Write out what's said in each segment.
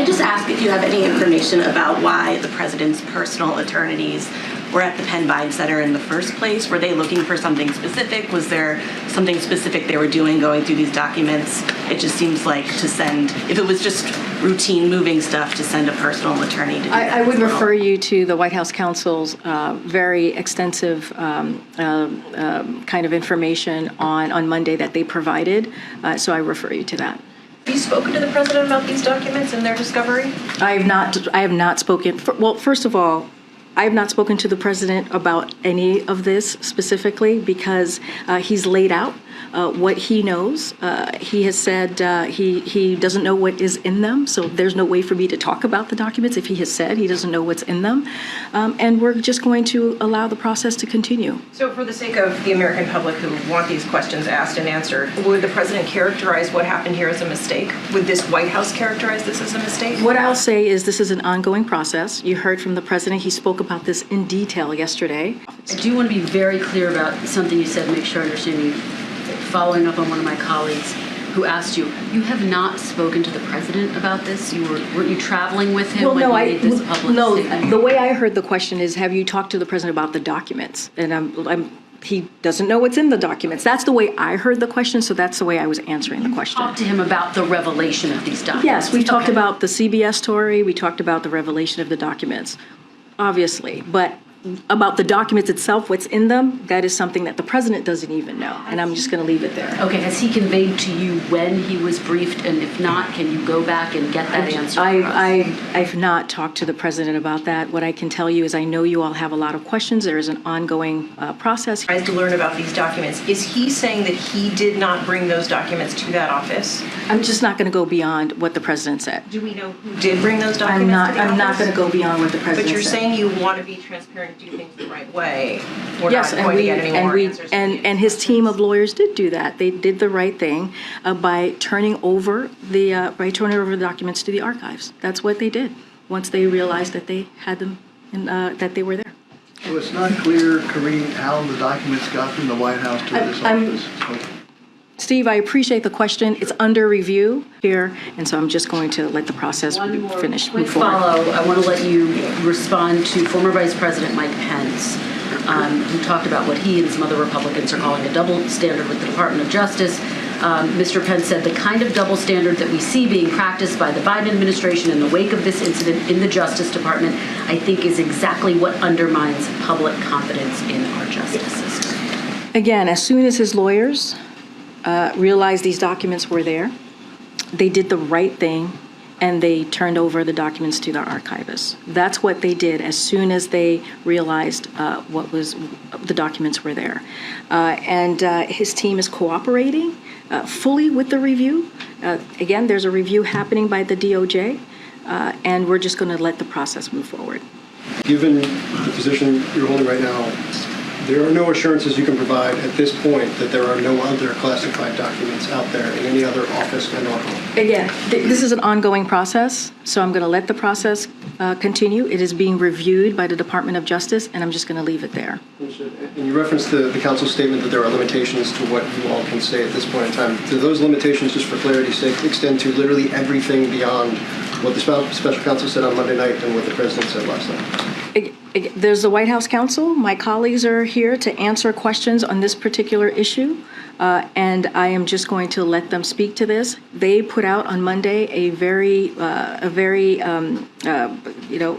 I just ask if you have any information about why the president's personal attorneys were at the Penn Biden Center in the first place? Were they looking for something specific? Was there something specific they were doing going through these documents? It just seems like to send, if it was just routine moving stuff, to send a personal attorney to do that. I would refer you to the White House Counsel's very extensive kind of information on Monday that they provided. So I refer you to that. Have you spoken to the president about these documents and their discovery? I have not spoken. Well, first of all, I have not spoken to the president about any of this specifically because he's laid out what he knows. He has said he doesn't know what is in them, so there's no way for me to talk about the documents if he has said he doesn't know what's in them. And we're just going to allow the process to continue. So for the sake of the American public who want these questions asked and answered, would the president characterize what happened here as a mistake? Would this White House characterize this as a mistake? What I'll say is this is an ongoing process. You heard from the president. He spoke about this in detail yesterday. I do want to be very clear about something you said, make sure I understand you. Following up on one of my colleagues who asked you, you have not spoken to the president about this? Weren't you traveling with him when he made this public statement? The way I heard the question is, have you talked to the president about the documents? And he doesn't know what's in the documents. That's the way I heard the question, so that's the way I was answering the question. Talk to him about the revelation of these documents. Yes, we talked about the CBS story. We talked about the revelation of the documents, obviously. But about the documents itself, what's in them, that is something that the president doesn't even know. And I'm just going to leave it there. Okay, has he conveyed to you when he was briefed? And if not, can you go back and get that answer for us? I've not talked to the president about that. What I can tell you is I know you all have a lot of questions. There is an ongoing process. Tries to learn about these documents. Is he saying that he did not bring those documents to that office? I'm just not going to go beyond what the president said. Do we know who did bring those documents to the office? I'm not going to go beyond what the president said. But you're saying you want to be transparent, do things the right way. We're yes, not going to get any more answers. And his team of lawyers did do that. They did the right thing by turning over the documents to the archives. That's what they did once they realized that they had them and that they were there. So it's not clear, Karine, how the documents got from the White House to this office. Steve, I appreciate the question. It's under review here, and so I'm just going to let the process finish. Quick follow. I want to let you respond to former Vice President Mike Pence, who talked about what he and some other Republicans are calling a double standard with the Department of Justice. Mr. Pence said the kind of double standard that we see being practiced by the Biden administration in the wake of this incident in the Justice Department, I think is exactly what undermines public confidence in our justice system. Again, as soon as his lawyers realized these documents were there, they did the right thing and they turned over the documents to the archivists. That's what they did as soon as they realized the documents were there. And his team is cooperating fully with the review. Again, there's a review happening by the DOJ, and we're just going to let the process move forward. Given the position you're holding right now, there are no assurances you can provide at this point that there are no other classified documents out there in any other office and or home. Again, this is an ongoing process, so I'm going to let the process continue. It is being reviewed by the Department of Justice, and I'm just going to leave it there. And you referenced the council's statement that there are limitations to what you all can say at this point in time. Do those limitations, just for clarity's sake, extend to literally everything beyond what the special counsel said on Monday night and what the president said last night? There's the White House Counsel. My colleagues are here to answer questions on this particular issue, and I am just going to let them speak to this. They put out on Monday a very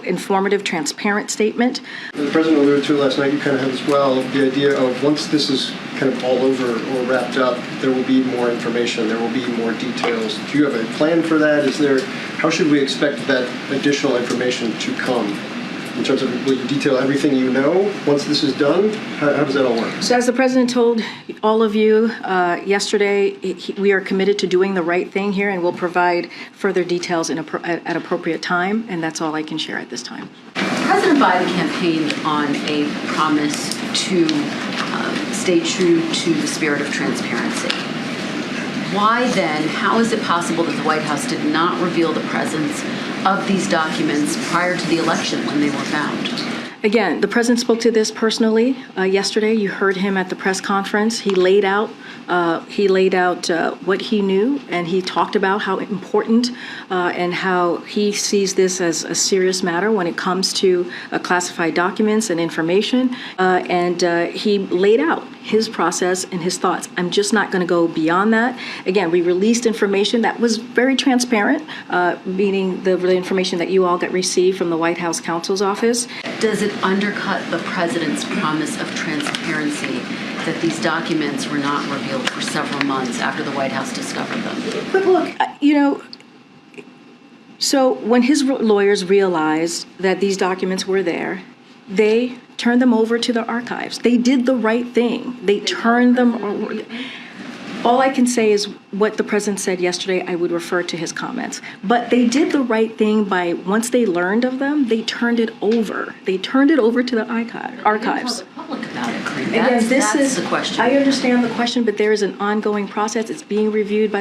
informative, transparent statement. The president alluded to it last night, you kind of have as well, the idea of once this is kind of all over or wrapped up, there will be more information, there will be more details. Do you have a plan for that? How should we expect that additional information to come? In terms of, will you detail everything you know once this is done? How does that all work? So as the president told all of you yesterday, we are committed to doing the right thing here, and we'll provide further details at appropriate time, and that's all I can share at this time. President Biden campaigned on a promise to stay true to the spirit of transparency. Why then, how is it possible that the White House did not reveal the presence of these documents prior to the election when they were found? Again, the president spoke to this personally yesterday. You heard him at the press conference. He laid out what he knew, and he talked about how important and how he sees this as a serious matter when it comes to classified documents and information. And he laid out his process and his thoughts. I'm just not going to go beyond that. Again, we released information that was very transparent, meaning the information that you all got received from the White House Counsel's office. Does it undercut the president's promise of transparency that these documents were not revealed for several months after the White House discovered them? But look, so when his lawyers realized that these documents were there, they turned them over to the archives. They did the right thing. They turned them over. All I can say is what the president said yesterday, I would refer to his comments. But they did the right thing by, once they learned of them, they turned it over. They turned it over to the archives. Tell the public about it, Karine. Again, That's the question. I understand the question, but there is an ongoing process. It's being reviewed by the